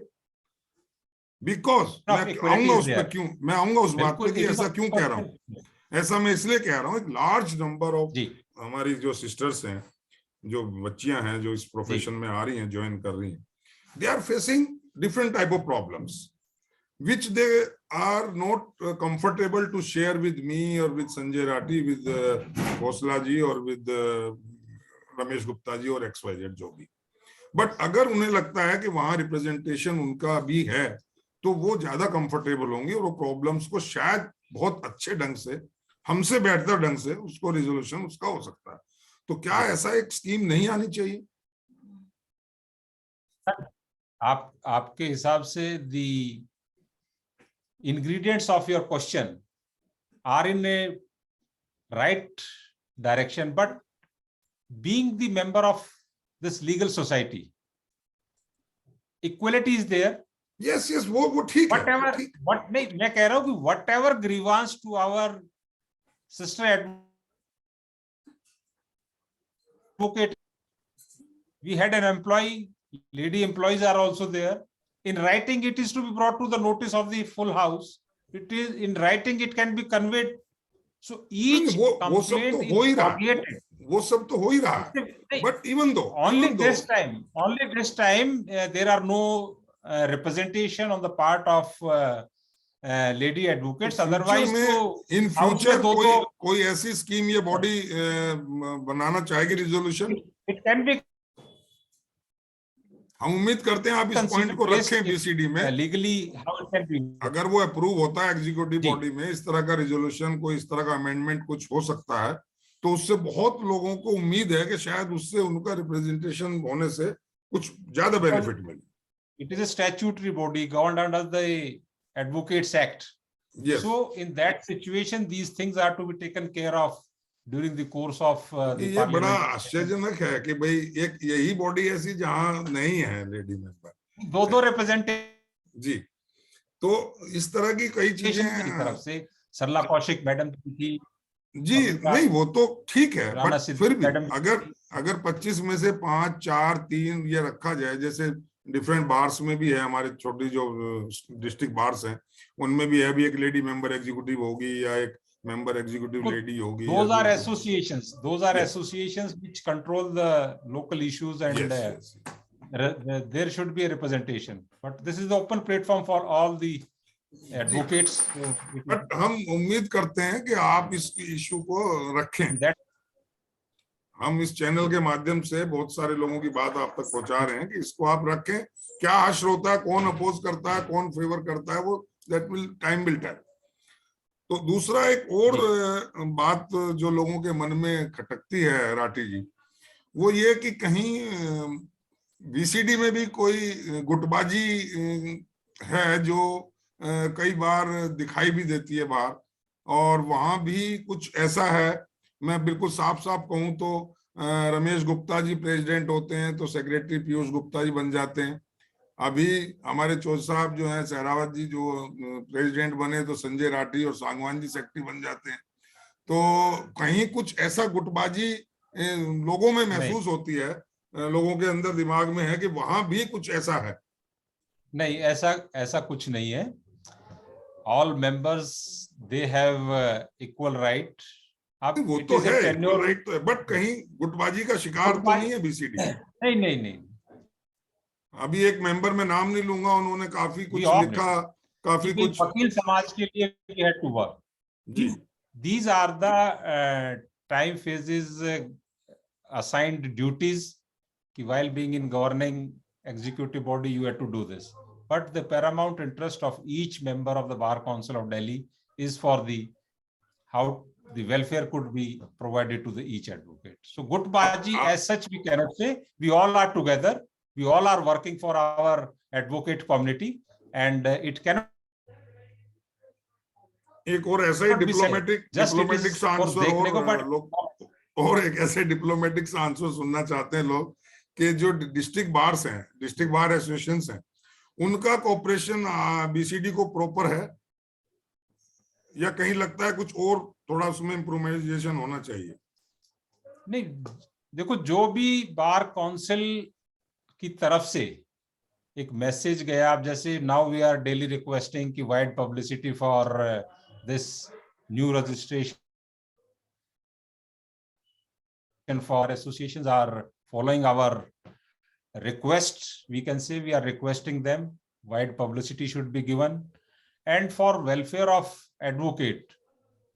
बिकॉज मैं आऊंगा उस बात पे कि ऐसा क्यों कह रहा हूँ। ऐसा मैं इसलिए कह रहा हूँ, एक लार्ज नंबर ऑफ हमारी जो सिस्टर्स हैं, जो बच्चियां हैं, जो इस प्रोफेशन में आ रही हैं, ज्वाइन कर रही हैं, they are facing different type of problems which they are not comfortable to share with me or with Sanjay Rathi, with Khosla ji or with Ramesh Gupta ji or XYZ जो भी। But अगर उन्हें लगता है कि वहां representation उनका भी है तो वो ज्यादा कंफर्टेबल होंगे और वो प्रॉब्लम्स को शायद बहुत अच्छे ढंग से, हमसे बेहतर ढंग से उसको रिजोल्यूशन उसका हो सकता है। तो क्या ऐसा एक स्कीम नहीं आनी चाहिए? आपके हिसाब से दी ingredients of your question are in a right direction, but being the member of this legal society, equality is there. Yes, वो ठीक है। What नहीं, मैं कह रहा हूँ कि whatever grievance to our sister advocate, we had an employee, lady employees are also there. In writing, it is to be brought to the notice of the full house, it is in writing, it can be conveyed. So each वो सब तो complaint हो ही is रहा, formulated. वो सब तो हो ही रहा है, नहीं, but even though only this time there are no representation on the part of lady advocates. Otherwise तो इन house में फ्यूचर कोई ऐसी स्कीम या बॉडी बनाना चाहेगी रिजोल्यूशन, it can be हम उम्मीद करते हैं आप इस पॉइंट को रखें बीसीडी में। legally how it can be, अगर वो अप्रूव होता है एग्जीक्यूटिव जी। बॉडी में, इस तरह का रिजोल्यूशन, कोई इस तरह का अमेंडमेंट कुछ हो सकता है, तो उससे बहुत लोगों को उम्मीद है कि शायद उससे उनका रिप्रेजेंटेशन होने से कुछ ज्यादा बेनिफिट मिले। it is a statutory body governed under the Advocates Act. Yes. So in that situation these things are to be taken care of during the course of the ये बड़ा parliament. आश्चर्यजनक है कि भाई एक यही बॉडी ऐसी जहां नहीं है लेडी मेंबर, दो रिप्रेजेंटेशन जी, तो इस तरह की कई चीजें की तरफ से सरला कौशिक मैडम की जी, नहीं वो तो ठीक है, बट फिर भी मैडम अगर 25 में से 5, 4, 3 ये रखा जाए, जैसे डिफरेंट बार्स में भी है, हमारे छोटी जो डिस्ट्रिक्ट बार्स हैं उनमें भी है, भी एक लेडी मेंबर एग्जीक्यूटिव होगी या एक मेंबर एग्जीक्यूटिव लेडी होगी। Those are associations which control the local issues and there should be a representation, but this is the open platform for all the advocates. But हम उम्मीद करते हैं कि आप इस इशू को रखें। हम इस चैनल के माध्यम से बहुत सारे लोगों की बात आप तक पहुंचा रहे हैं कि इसको आप रखें। क्या हश्र होता है, कौन अपोज करता है, कौन फेवर करता है, वो टाइम विल टेल। तो दूसरा एक और बात जो लोगों के मन में खटकती है राठी जी, वो ये कि कहीं बीसीडी में भी कोई गुटबाजी है जो कई बार दिखाई भी देती है बाहर, और वहां भी कुछ ऐसा है। मैं बिल्कुल साफ साफ कहूं तो रमेश गुप्ता जी प्रेसिडेंट होते हैं तो सेक्रेटरी पीयूष गुप्ता जी बन जाते हैं। अभी हमारे चौधरी साहब जो हैं, सहरावत जी जो प्रेसिडेंट बने तो संजय राठी और सांगवान जी सेक्रेटरी बन जाते हैं। तो कहीं कुछ ऐसा गुटबाजी लोगों में महसूस होती है, लोगों के अंदर दिमाग में है कि वहां भी कुछ ऐसा है। नहीं, ऐसा कुछ नहीं है। All members they have equal right. आप वो तो है, इक्वल राइट तो है, बट कहीं गुटबाजी का शिकार तो नहीं है बीसीडी। नहीं। अभी एक मेंबर में नाम नहीं लूंगा, उन्होंने काफी कुछ लिखा, काफी कुछ वकील समाज के लिए we had to work. These are the time phases assigned duties कि while being in governing executive body you have to do this, but the paramount interest of each member of the Bar Council of Delhi is for the how the welfare could be provided to the each advocate. So gutbaji as such we cannot say. We all are together. We all are working for our advocate community, and it cannot. एक और ऐसा ही diplomatic सा answer और एक ऐसे diplomatic सा answer सुनना चाहते हैं लोग कि जो डिस्ट्रिक्ट बार्स हैं, डिस्ट्रिक्ट बार एसोसिएशंस हैं, उनका कोऑपरेशन बीसीडी को प्रॉपर है या कहीं लगता है कुछ और थोड़ा उसमें इम्प्रूवमेंटेशन होना चाहिए? नहीं, देखो, जो भी बार काउंसिल की तरफ से एक मैसेज गया, आप जैसे now we are daily requesting कि wide publicity for this new registration for associations are following our request. We can say we are requesting them, wide publicity should be given, and for welfare of advocate,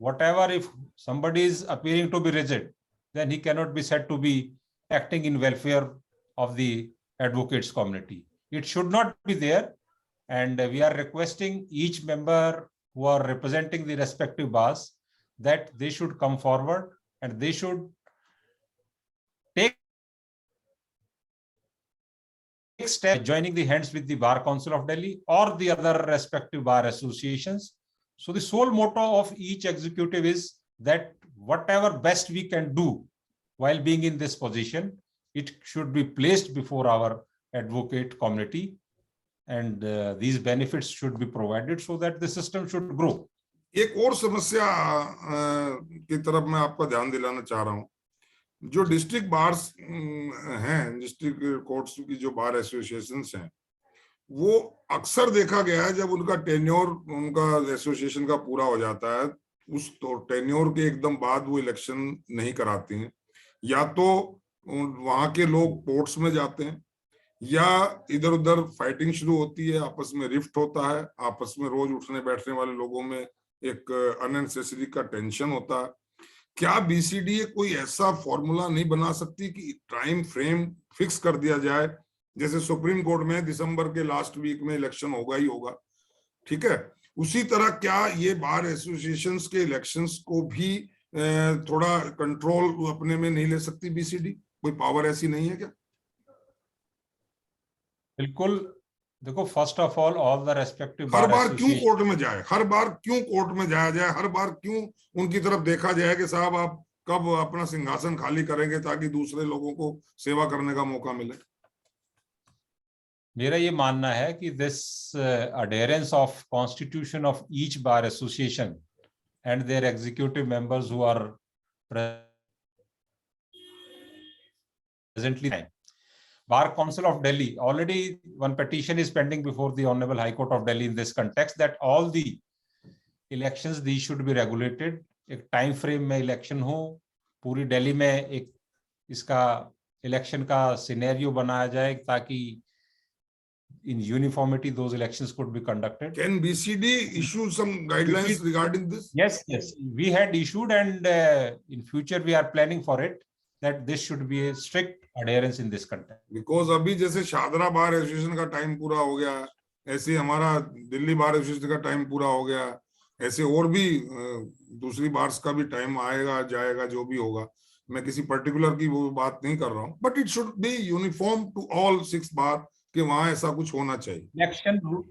whatever, if somebody is appearing to be rigid, then he cannot be said to be acting in welfare of the advocates community. It should not be there, and we are requesting each member who are representing the respective bars that they should come forward and they should take step joining the hands with the Bar Council of Delhi or the other respective bar associations. So the sole motto of each executive is that whatever best we can do while being in this position, it should be placed before our advocate community, and these benefits should be provided so that the system should grow. एक और समस्या की तरफ मैं आपका ध्यान दिलाना चाह रहा हूं। जो डिस्ट्रिक्ट बार्स हैं, डिस्ट्रिक्ट कोर्ट्स की जो बार एसोसिएशंस हैं, वो अक्सर देखा गया है जब उनका टेन्योर, उनका एसोसिएशन का पूरा हो जाता है, उस तो टेन्योर के एकदम बाद वो इलेक्शन नहीं कराती हैं, या तो वहां के लोग कोर्ट्स में जाते हैं, या इधर उधर फाइटिंग शुरू होती है, आपस में रिफ्ट होता है, आपस में रोज उठने बैठने वाले लोगों में एक अननेसेसरी का टेंशन होता है। क्या बीसीडीए कोई ऐसा फॉर्मूला नहीं बना सकती कि टाइम फ्रेम फिक्स कर दिया जाए, जैसे सुप्रीम कोर्ट में दिसंबर के लास्ट वीक में इलेक्शन होगा ही होगा, ठीक है, उसी तरह क्या ये बार एसोसिएशंस के इलेक्शंस को भी थोड़ा कंट्रोल अपने में नहीं ले सकती बीसीडी? कोई पावर ऐसी नहीं है क्या? बिल्कुल। देखो, first of all the respective हर बार बार क्यों एसोसिएशन, कोर्ट में जाए, हर बार क्यों कोर्ट में जाया जाए, हर बार क्यों उनकी तरफ देखा जाए कि साहब आप कब अपना सिंहासन खाली करेंगे ताकि दूसरे लोगों को सेवा करने का मौका मिले? मेरा ये मानना है कि this adherence of constitution of each bar association and their executive members who are presently Bar Council of Delhi, already one petition is pending before the Honorable High Court of Delhi in this context that all the elections these should be regulated, एक time frame में election हो, पूरी दिल्ली में एक इसका election का scenario बनाया जाए ताकि in uniformity those elections could be conducted. Can BCD issue some guidelines regarding this? Yes, we had issued, and in future we are planning for it, that this should be a strict adherence in this context. Because अभी जैसे Shahdara bar association का time पूरा हो गया, ऐसे हमारा Delhi bar association का time पूरा हो गया, ऐसे और भी दूसरी बार्स का भी टाइम आएगा जाएगा, जो भी होगा। मैं किसी पर्टिकुलर की वो बात नहीं कर रहा हूँ, but it should be uniform to all 6 bar कि वहां ऐसा कुछ होना चाहिए।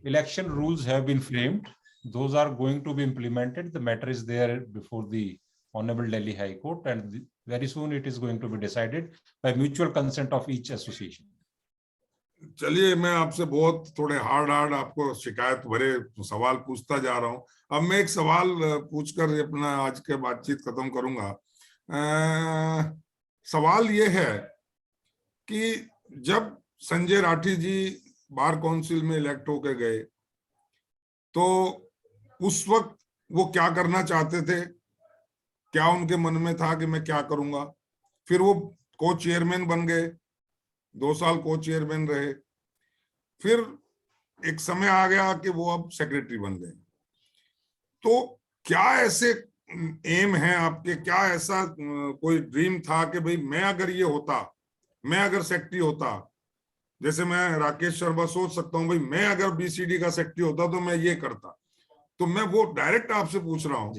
Election rules have been framed. Those are going to be implemented. The matter is there before the Honorable Delhi High Court, and very soon it is going to be decided by mutual consent of each association. चलिए, मैं आपसे बहुत थोड़े hard आपको शिकायत भरे सवाल पूछता जा रहा हूं। अब मैं एक सवाल पूछकर अपना आज के बातचीत खत्म करूंगा। सवाल ये है कि जब संजय राठी जी बार काउंसिल में इलेक्ट होकर गए तो उस वक्त वो क्या करना चाहते थे? क्या उनके मन में था कि मैं क्या करूंगा? फिर वो को चेयरमैन बन गए, 2 साल को चेयरमैन रहे, फिर एक समय आ गया कि वो अब सेक्रेटरी बन गए। तो क्या ऐसे एम है आपके, क्या ऐसा कोई ड्रीम था कि भाई मैं अगर ये होता, मैं अगर सेक्रेटरी होता, जैसे मैं राकेश शर्मा सोच सकता हूं भाई मैं अगर बीसीडी का सेक्रेटरी होता तो मैं ये करता? तो मैं वो डायरेक्ट आपसे पूछ रहा हूं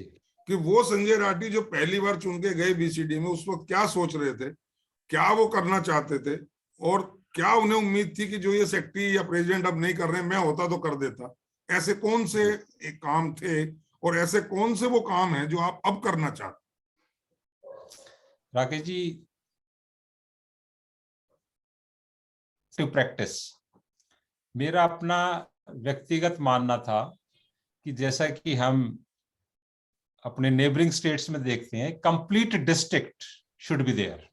कि वो संजय राठी जो पहली बार चुन के गए बीसीडी में, उस वक्त क्या सोच रहे थे, क्या वो करना चाहते थे, और क्या उन्हें उम्मीद थी कि जो ये सेक्रेटरी या प्रेसिडेंट अब नहीं कर रहे, मैं होता तो कर देता? ऐसे कौन से एक काम थे और ऐसे कौन से वो काम है जो आप अब करना चाहते? राकेश जी, टू प्रैक्टिस मेरा अपना व्यक्तिगत मानना था कि जैसा कि हम अपने नेबरिंग स्टेट्स में देखते हैं, complete district should be there.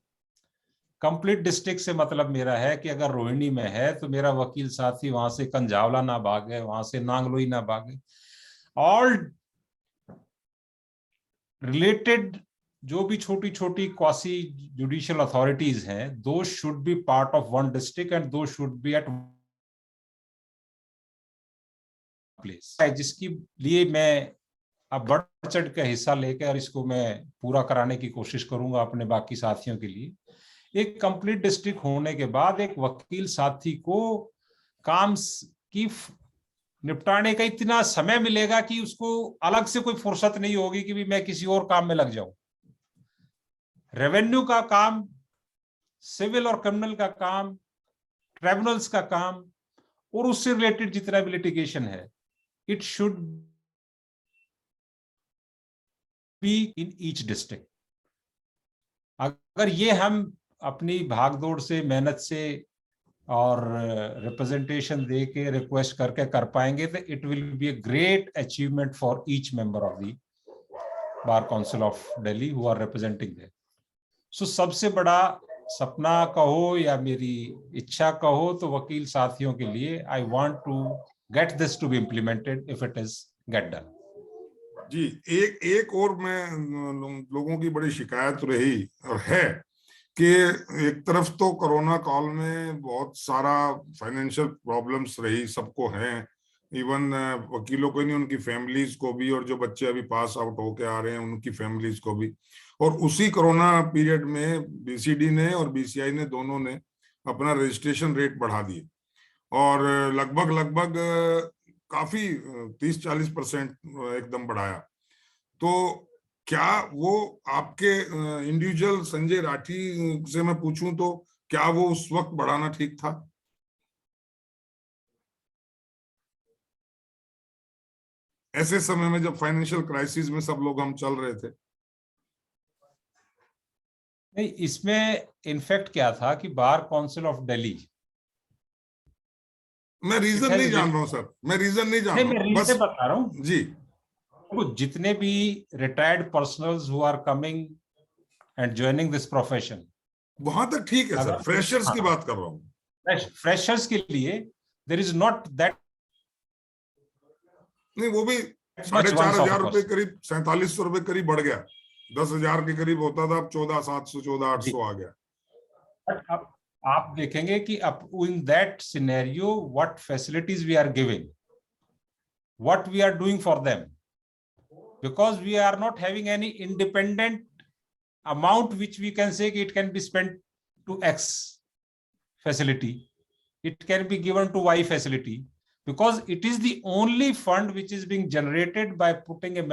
Complete district से मतलब मेरा है कि अगर रोहिणी में है तो मेरा वकील साथी वहां से कंजावला ना भागे, वहां से नांगलोई ना भागे। ऑल रिलेटेड जो भी छोटी छोटी क्वासी जुडिशियल अथॉरिटीज हैं, दो should be part of one district and दो शुड बी एट प्लेस, जिसकी लिए मैं अब बढ़ चढ़ के हिस्सा लेकर इसको मैं पूरा कराने की कोशिश करूंगा अपने बाकी साथियों के लिए। एक कंप्लीट डिस्ट्रिक्ट होने के बाद एक वकील साथी को काम की निपटाने का इतना समय मिलेगा कि उसको अलग से कोई फुर्सत नहीं होगी कि भी मैं किसी और काम में लग जाऊं। रेवेन्यू का काम, सिविल और क्रिमिनल का काम, ट्राइब्यूनल्स का काम और उससे रिलेटेड जितना भी लिटिगेशन है, it should be in each district. अगर ये हम अपनी भागदौड़ से, मेहनत से और रिप्रेजेंटेशन दे के, रिक्वेस्ट करके कर पाएंगे तो it will be a great achievement for each member of the bar council of Delhi who are representing there. सो सबसे बड़ा सपना कहो या मेरी इच्छा कहो तो वकील साथियों के लिए, I want to get this to be implemented if it is get done. जी, एक और मैं लोगों की बड़ी शिकायत रही और है कि एक तरफ तो कोरोना काल में बहुत सारा फाइनेंशियल प्रॉब्लम्स रही, सबको हैं, इवन वकीलों को नहीं, उनकी फैमिलीज को भी, और जो बच्चे अभी पास आउट होके आ रहे हैं उनकी फैमिलीज को भी। और उसी कोरोना पीरियड में बीसीडी ने और बीसीआई ने दोनों ने अपना रजिस्ट्रेशन रेट बढ़ा दिए और लगभग लगभग काफी 30-40% एकदम बढ़ाया। तो क्या वो आपके इंडिविजुअल संजय राठी से मैं पूछूं तो क्या वो उस वक्त बढ़ाना ठीक था? ऐसे समय में जब फाइनेंशियल क्राइसिस में सब लोग हम चल रहे थे। नहीं, इसमें इनफैक्ट क्या था कि बार काउंसिल ऑफ दिल्ली, मैं रीजन नहीं जान रहा हूं सर, मैं रीजन नहीं जान रहा हूं, बस बता रहा हूं जी। तो जितने भी retired personnels who are coming and joining this profession, वहां तक ठीक है सर, फ्रेशर्स की बात कर रहा हूं। फ्रेशर्स के लिए देयर इज नॉट दैट, नहीं वो भी 4,500 रुपए करीब, 4,700 रुपए करीब बढ़ गया, 10,000 के करीब होता था, अब 14,700 14,800 आ गया। अब आप देखेंगे कि अब in that scenario what facilities we are giving, what we are doing for them, because we are not having any independent amount which we can say it can be spent to X facility, it can be given to Y facility, because it is the only fund which is being generated by putting a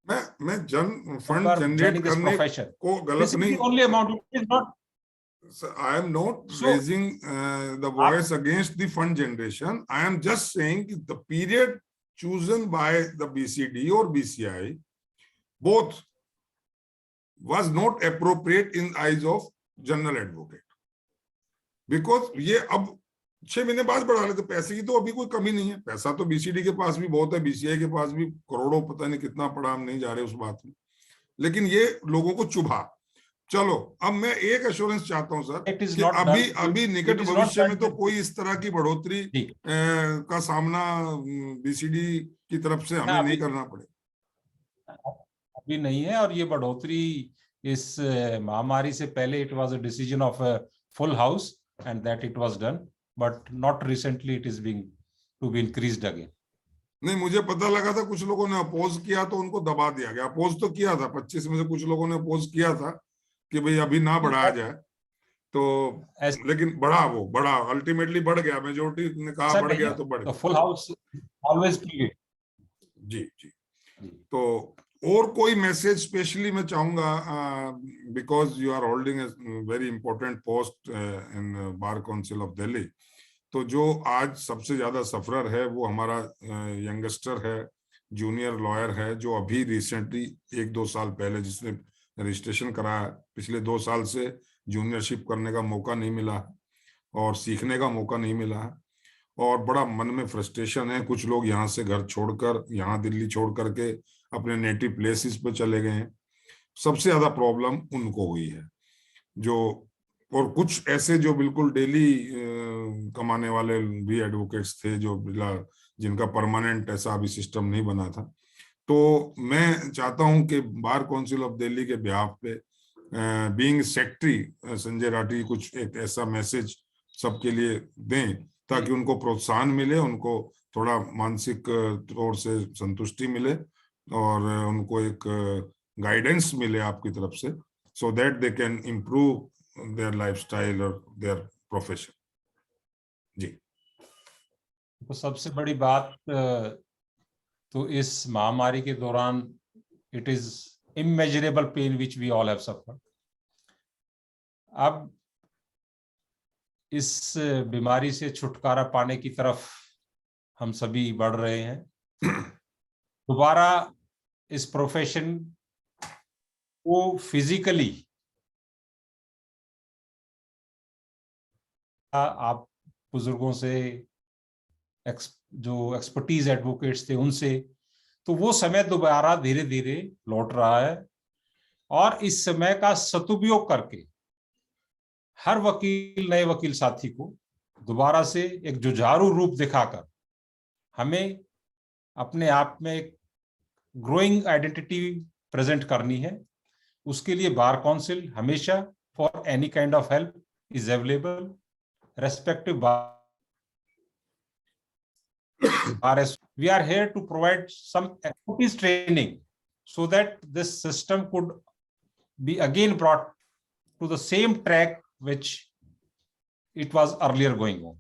मैं जन fund generate करने को गलत नहीं, only amount, it is not, I am not raising the voice against the fund generation. I am just saying the period chosen by the BCD or BCI both was not appropriate in eyes of general advocate, because ये अब 6 महीने बाद बढ़ा लेते, पैसे की तो अभी कोई कमी नहीं है, पैसा तो बीसीडी के पास भी बहुत है, बीसीआई के पास भी करोड़ों, पता नहीं कितना पड़ा, हम नहीं जा रहे उस बात में, लेकिन ये लोगों को चुभा। चलो अब मैं एक एश्योरेंस चाहता हूं सर कि अभी निकट भविष्य में तो कोई इस तरह की बढ़ोतरी का सामना बीसीडी की तरफ से हमें नहीं करना पड़े, अभी नहीं है। और ये बढ़ोतरी इस महामारी से पहले it was a decision of a full house and that it was done, but not recently it is being to be increased again. नहीं, मुझे पता लगा था कुछ लोगों ने अपोज किया तो उनको दबा दिया गया। अपोज तो किया था 25 में से कुछ लोगों ने अपोज किया था कि भाई अभी ना बढ़ाया जाए, तो लेकिन बढ़ा अल्टीमेटली बढ़ गया, मेजोरिटी ने कहा बढ़ गया तो बढ़ गया। फुल हाउस ऑलवेज जी। तो और कोई मैसेज स्पेशली मैं चाहूंगा, because you are holding a very important post in bar council of Delhi, तो जो आज सबसे ज्यादा सफरर है वो हमारा यंगस्टर है, जूनियर लॉयर है, जो अभी रिसेंटली 1-2 साल पहले जिसने रजिस्ट्रेशन कराया, पिछले 2 साल से जूनियरशिप करने का मौका नहीं मिला और सीखने का मौका नहीं मिला है, और बड़ा मन में फ्रस्ट्रेशन है। कुछ लोग यहाँ से घर छोड़कर, यहाँ दिल्ली छोड़ करके अपने नेटिव प्लेसेस पे चले गए हैं। सबसे ज्यादा प्रॉब्लम उनको हुई है जो, और कुछ ऐसे जो बिल्कुल डेली कमाने वाले भी एडवोकेट्स थे जो जिनका परमानेंट ऐसा अभी सिस्टम नहीं बना था। तो मैं चाहता हूं कि बार काउंसिल ऑफ दिल्ली के बिहाफ पे बीइंग सेक्रेटरी संजय राठी कुछ एक ऐसा मैसेज सबके लिए दें ताकि उनको प्रोत्साहन मिले, उनको थोड़ा मानसिक तौर से संतुष्टि मिले और उनको एक गाइडेंस मिले आपकी तरफ से, so that they can improve their lifestyle और देयर प्रोफेशन। जी, तो सबसे बड़ी बात तो इस महामारी के दौरान it is immeasurable pain which we all have suffered. अब इस बीमारी से छुटकारा पाने की तरफ हम सभी बढ़ रहे हैं। दोबारा इस प्रोफेशन को फिजिकली आप बुजुर्गों से, जो एक्सपर्टीज एडवोकेट्स थे उनसे, तो वो समय दोबारा धीरे धीरे लौट रहा है। और इस समय का सदुपयोग करके हर वकील, नए वकील साथी को दोबारा से एक जुझारू रूप दिखाकर हमें अपने आप में एक ग्रोइंग आइडेंटिटी प्रेजेंट करनी है। उसके लिए बार काउंसिल हमेशा for any kind of help is available, respective bar we are here to provide some expertise training so that this system could be again brought to the same track which it was earlier going on.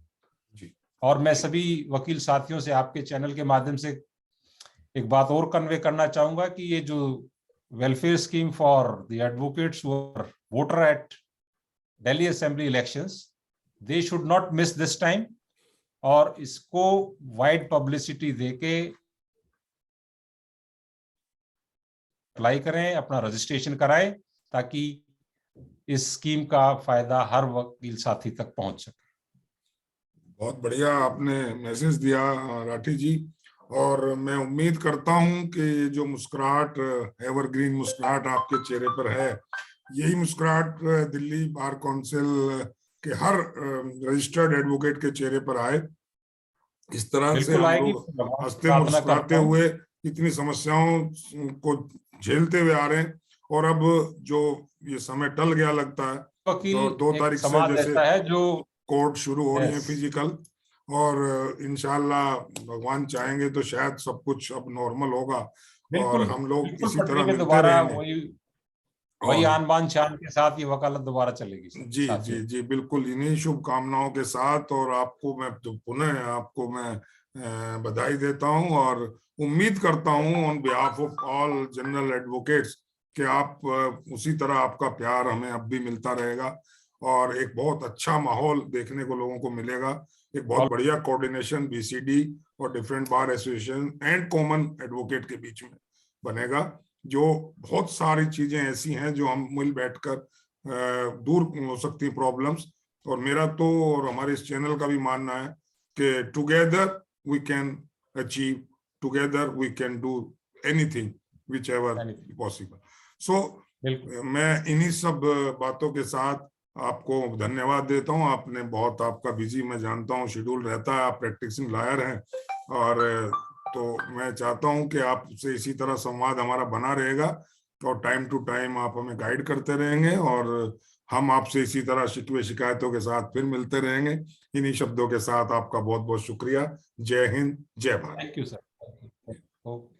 और मैं सभी वकील साथियों से आपके channel के माध्यम से एक बात और कन्वे करना चाहूंगा कि ये जो welfare scheme for the advocates voter at Delhi assembly elections, they should not miss this time, और इसको वाइड पब्लिसिटी देके अप्लाई करें, अपना रजिस्ट्रेशन कराएं, ताकि इस स्कीम का फायदा हर वकील साथी तक पहुंच सके। बहुत बढ़िया आपने मैसेज दिया राठी जी, और मैं उम्मीद करता हूं कि जो मुस्कुराहट, एवरग्रीन मुस्कुराहट आपके चेहरे पर है, यही मुस्कुराहट दिल्ली बार काउंसिल के हर रजिस्टर्ड एडवोकेट के चेहरे पर आए। इस तरह से हम लोग हंसते मुस्कुराते हुए इतनी समस्याओं को झेलते हुए आ रहे हैं, और अब जो ये समय टल गया लगता है, तो 2 तारीख से जैसे है जो कोर्ट शुरू हो रही है फिजिकल, और इंशाल्लाह भगवान चाहेंगे तो शायद सब कुछ अब नॉर्मल होगा और हम लोग इसी तरह मिलते रहेंगे, वही आन बान शान के साथ ये वकालत दोबारा चलेगी। जी जी जी, बिल्कुल इन्हीं शुभकामनाओं के साथ, और आपको मैं पुनः आपको मैं बधाई देता हूं, और उम्मीद करता हूं on behalf of all general advocates कि आप उसी तरह आपका प्यार हमें अब भी मिलता रहेगा, और एक बहुत अच्छा माहौल देखने को लोगों को मिलेगा, एक बहुत बढ़िया कोऑर्डिनेशन बीसीडी और different bar association and common advocate के बीच में बनेगा, जो बहुत सारी चीजें ऐसी हैं जो हम मिल बैठकर दूर हो सकती प्रॉब्लम्स। और मेरा तो और हमारे इस चैनल का भी मानना है कि together we can achieve, together we can do anything which ever possible. सो मैं इन्हीं सब बातों के साथ आपको धन्यवाद देता हूं। आपने बहुत, आपका बिजी मैं जानता हूं शेड्यूल रहता है, आप प्रैक्टिसिंग लॉयर हैं, और तो मैं चाहता हूं कि आपसे इसी तरह संवाद हमारा बना रहेगा, और टाइम टू टाइम आप हमें गाइड करते रहेंगे, और हम आपसे इसी तरह शिकवे शिकायतों के साथ फिर मिलते रहेंगे। इन्हीं शब्दों के साथ आपका बहुत बहुत शुक्रिया। जय हिंद, जय भारत। Thank you sir.